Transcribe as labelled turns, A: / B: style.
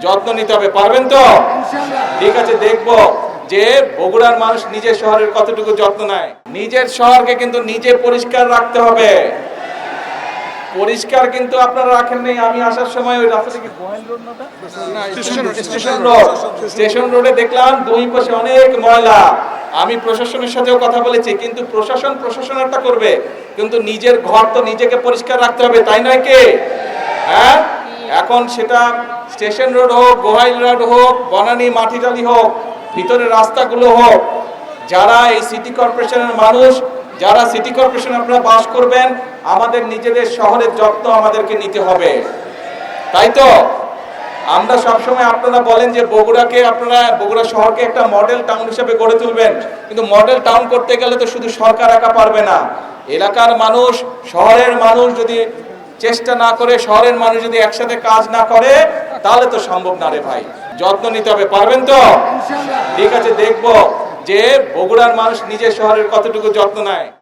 A: যত্ন নিতে হবে, পারবেন তো? ঠিক আছে, দেখবো যে বগুড়ার মানুষ নিজের শহরের কতটুকু যত্ন নেয়। নিজের শহরকে কিন্তু নিজে পরিষ্কার রাখতে হবে। পরিষ্কার কিন্তু আপনারা রাখেন নাই। আমি আসার সময় ওই রাস্তাটা কি স্টেশন রোডে দেখলাম দুই পাশে অনেক ময়লা। আমি প্রশাসনের সাথেও কথা বলেছি, কিন্তু প্রশাসন একটা করবে, কিন্তু নিজের ঘর তো নিজেকে পরিষ্কার রাখতে হবে, তাই নয় কি? হ্যাঁ, এখন সেটা স্টেশন রোড হোক, গোহাইল রোড হোক, বনানী মাটিটালি হোক, ভিতরের রাস্তাগুলো হোক, যারা এই সিটি কর্পোরেশনের মানুষ, যারা সিটি কর্পোরেশনে আপনারা বাস করবেন, আমাদের নিজেদের শহরের যত্ন আমাদেরকে নিতে হবে, তাই তো? আমরা সবসময়, আপনারা বলেন যে বগুড়া শহরকে একটা মডেল টাউন হিসেবে গড়ে তুলবেন, কিন্তু মডেল টাউন করতে গেলে তো শুধু সরকার একা পারবে না। এলাকার মানুষ, শহরের মানুষ যদি চেষ্টা না করে, শহরের মানুষ যদি একসাথে কাজ না করে, তাহলে তো সম্ভব না রে ভাই। যত্ন নিতে হবে, পারবেন তো? ঠিক আছে, দেখবো যে বগুড়ার মানুষ নিজের শহরের কতটুকু যত্ন নেয়।